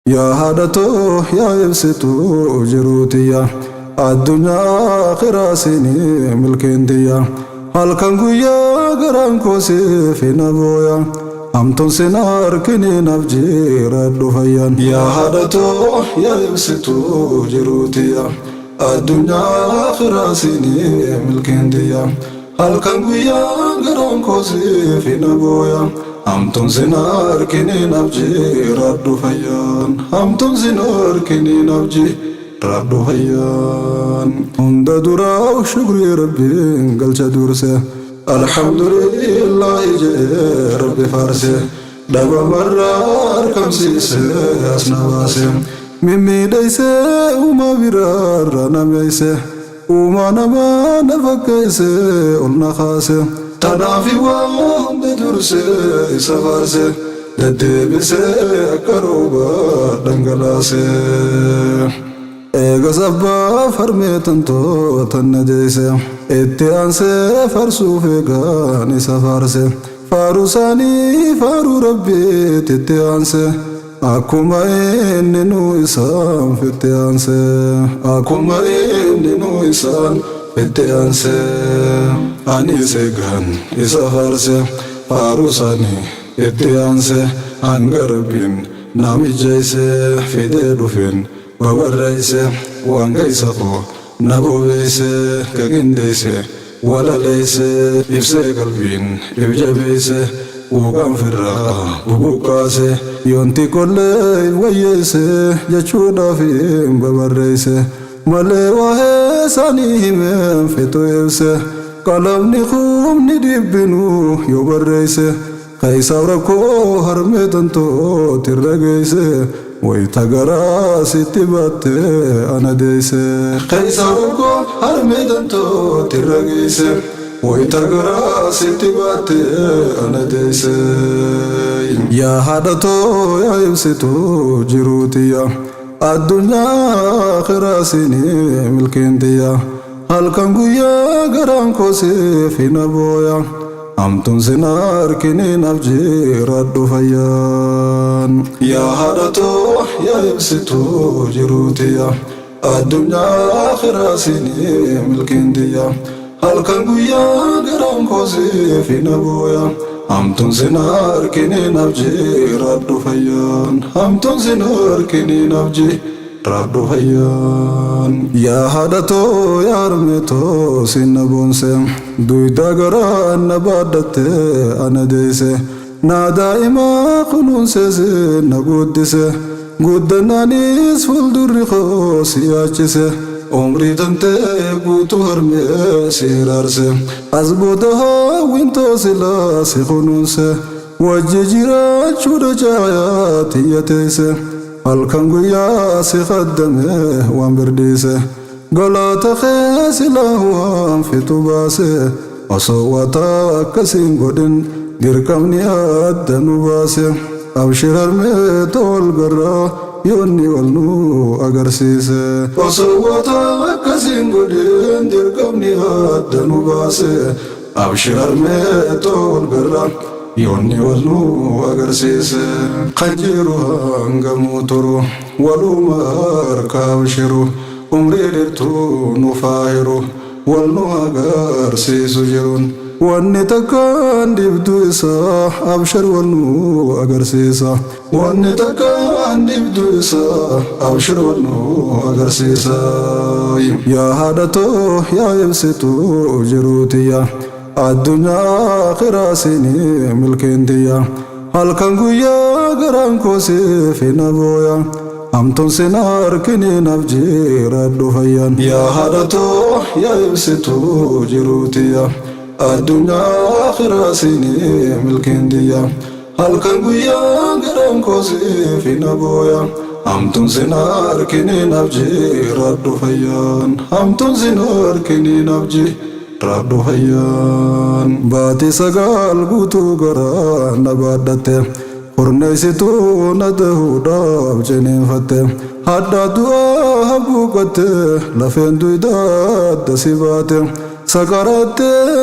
يا هادتو يا يبسطو جروتيا الدنيا خراسيني ملكنديا هل كان قويا قران كوسي في نبويا أمتون سنار كني نفجي ردو فيان يا هادتو يا يبسطو جروتيا الدنيا خراسيني ملكنديا هل كان قويا قران كوسي في نبويا أمتون سنار كني نفجي ردو فيان أمتون سنار كني نفجي ردو فيان هند دراو شكري ربي قلت درسه الحمد لله جي ربي فارسه دابا مرار كم سيسه أسنواسه ممي ديسه وما برار أنا ميسه وما نما نفكيسه قلنا خاسه تنافي وهم درسه سفارسه ددبسه كروبا دنگلاسه ايغا سبا فرميتنتو تنجيسه اتيانسه فرسو فيغاني سفارسه فاروساني فارو ربي تتيانسه أكوما إننو إسان فتيانسه أكوما إننو إسان فتيانسه أني سيغان إسافارسه فاروساني اتيانسه أنغربين نامي جيسه فيدي دوفين وبرئيسه وانغيسخو نبو بيسه كغنديسه ولا ليسه إفسه قلبين إفجبيسه وقام فرا وبوكاسه يونتي كل ويسه جچودا فين ببرئيسه ملي واه ساني من فتويسه قلم نخوم ندبنو يبرئيسه قيساركو هرمتنتو ترغيسه ويتغرا ستبات أنا ديسه قيساركو هرمتنتو ترغيسه ويتغرا ستبات أنا ديسه يا هادتو يا يبسطو جروتيا الدنيا خراسيني ملكنديا هل كان قويا قران كوسي في نبويا أمتون سنار كني نفجي ردو فيان يا هادتو يا يبسطو جروتيا الدنيا خراسيني ملكنديا هل كان قويا قران كوسي في نبويا أمتون سنار كني نفجي ردو فيان أمتون سنار كني نفجي ردو فيان يا هادتو يا رميتو سنبونسه دويدا غرا نبادت أنا ديسه نادا إما خنونسه نقودسه قدنانيس فلدر خوسياچسه عمري تنتي قوتو هرمي سيرارسه أزبوتها وينتو سلاسي خنونسه وججيرا چودا جايات يتيسه halkan guyyaa si qaddame waan birdiise galata keessilahu waan fitu baase osoo wataa akkasiin godhin dirqamni adda nu baase abshir harmee tol garraa yoonni wal nu agarsiise osoo wataa akkasiin godhin dirqamni adda nu baase abshir harmee tol garraa يوني ولو أغرسيسه خنجيرو هنغمو ترو ولو ماركاو شرو عمري درتو نفايرو ولو أغرسيسو جرون واني تكان دبدو إسا أبشر ولو أغرسيسا واني تكان دبدو إسا أبشر ولو أغرسيسا يا هادتو يا يبسطو جروتيا الدنيا خراسيني ملكنديا هل كان قويا قران كوسي في نبويا أمتون سنار كني نفجي ردو فيان يا هادتو يا يبسطو جروتيا الدنيا خراسيني ملكنديا هل كان قويا قران كوسي في نبويا أمتون سنار كني نفجي ردو فيان أمتون سنار كني نفجي ردو فيان باتي سقال قوتو غرا نبادته قرنيستو ندهو داب جنين فته حدا دعا حبوكته لفين دويداد سيباته سقرات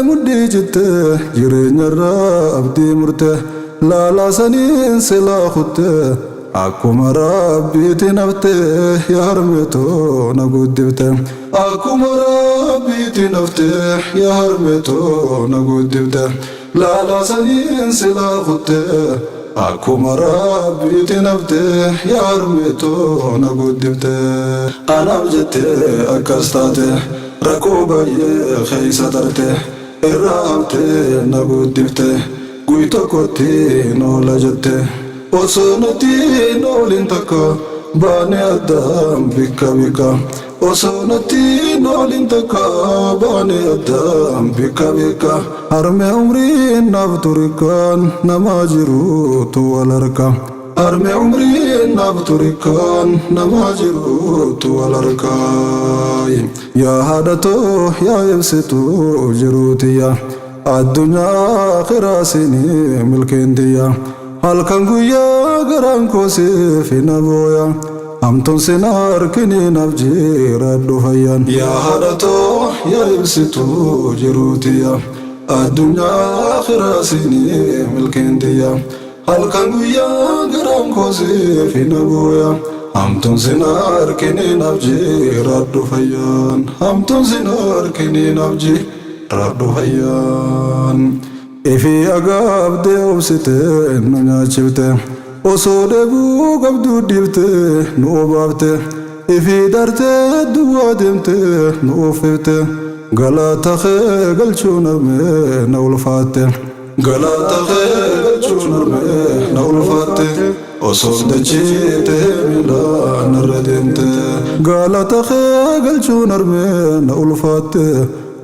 مدي جته جرين الراب دي مرته لا لا سنين سلا خته akkuma rabbiitti nafte yaarmeetoo na guddifte akkuma rabbiitti nafte yaarmeetoo na guddifte laala saniin silaa kutte akkuma rabbiitti nafte yaarmeetoo na guddifte anaaf jette akkas taate rakkoo baay'ee keessa tarte irraa haftee na guddifte guyyaa tokkotti noola jette osoo nuti noolin takka baane addaan bikka bikka osoo nuti noolin takka baane addaan bikka bikka harme umriin naaf turikaan namaa jiruutu wal harka harme umriin naaf turikaan namaa jiruutu wal harka yaa haadhatoo yaa ibsituu jiruutiyya addunyaa akhiraa siinii milkeentiyya halkan guyyaa garaan koosiif hin abooya hamtuun sin harkini naaf jiraadhu fayyaan yaa haadhatoo yaa ibsituu jiruutiyya addunyaa akhiraa siinii milkeentiyya halkan guyyaa garaan koosiif hin abooya hamtuun sin harkini naaf jiraadhu fayyaan hamtuun sin harkini naaf jiraadhu fayyaan ifi agaabdee obsite nu nyaachifte osoo dheebuu qabduu dhiifte nu obaafte ifi dartee duwwaa deemte nu uffifte galata kee galchuun harmee na ulfaatte galata kee galchuun harmee na ulfaatte osoo dachiite miilaan irra deemte galata kee galchuun harmee na ulfaatte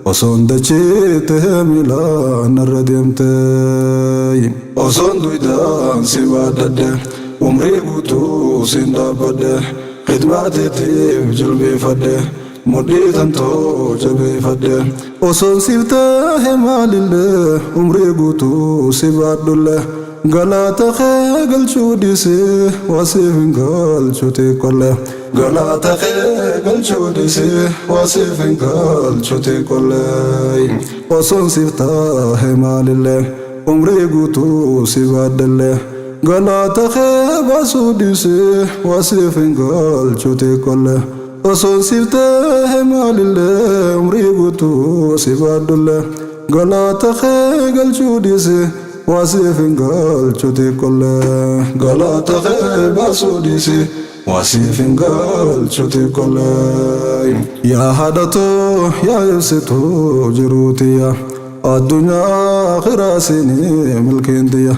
osoon dachiite miilaan irra deemte osoon duwidaan si baadhadhe umrii guutuu sin dhaabbadhe khidmaa teetiif jilbeeffadhe mudhii tantoo jabeeffadhe osoon siif ta'e maalillee umrii guutuu si baadhulle galata kee galchuu dhiisee wasiif hin galchu xiqqolle galata kee galchuu dhiisee wasiif hin galchu xiqqolle osoon siif ta'e maalillee umrii guutuu si baadhalle galata kee baasuu dhiisee wasiif hin galchu xiqqolle osoon siif ta'e maalillee umrii guutuu si baadhalle galata kee galchuu dhiisee wasiif hin galchu xiqqolle galata kee baasuu dhiisee wasiif hin galchu xiqqolle yaa haadhatoo yaa ibsituu jiruutiyya addunyaa akhiraa siinii milkeentiyya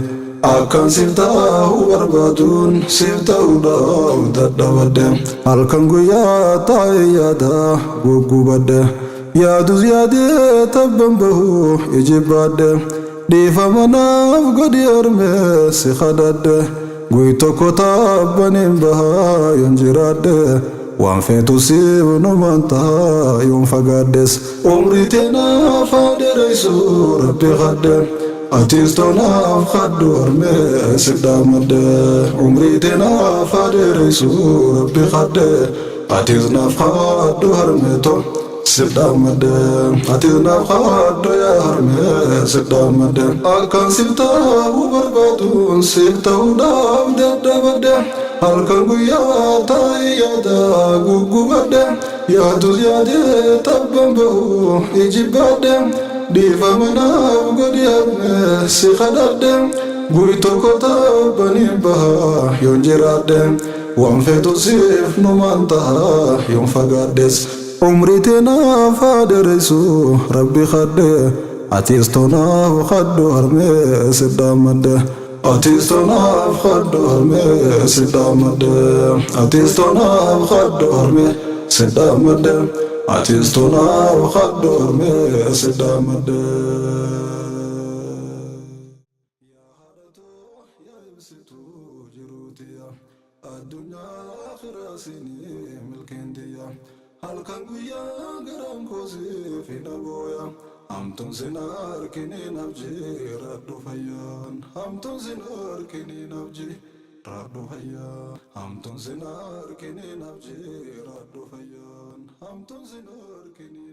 akkan siif ta'uu barbaaduun siif ta'uudhaaf dadhabadhe halkan guyyaa taa'ee yaada guggubadhe yaadus yaadee tabban bahuu ijibbaadhe dhiifama naaf godhi harmee si kadhadhe guyyaa tokko tabbaniin bahaa yoon jiraadhe waan feetu siif numaan ta'a yoon fagaadhes umrii teenaaf dheereessuu rabbi kadhe atis toonaaf kadhu harmee si dhaamadhe umrii teenaaf dheereessuu rabbi kadhe atis naaf kadhu harmee too siddaamade ati naaf kadhu yaa harmee siddaamade akkan siif ta'uu barbaaduun siif ta'uudhaaf dadhabadhe halkan guyyaa taa'ee yaada guggubadhe yaadus yaadee tabban bahuu ijibbaadhe dhiifama naaf godhi harmee si kadhadhe guyyaa tokko tabbaniin bahaa yoon jiraadhe waan feetu siif numaan ta'a yoon fagaadhes umrii teenaaf dheereessuu rabbi kadhe atis toonaaf kadhu harmee si dhaamadhe atis toonaaf kadhu harmee si dhaamadhe atis toonaaf kadhu harmee si dhaamadhe atis toonaaf kadhu harmee si dhaamadhe yaa haadhatoo yaa ibsituu jiruutiyya addunyaa akhiraa siinii milkeentiyya halkan guyyaa garaan koosiif hin abooya hamtuun sin harkini naaf jiraadhu fayyaan hamtuun sin harkini naaf jiraadhu fayyaan hamtuun sin harkini naaf jiraadhu fayyaan hamtuun sin harkini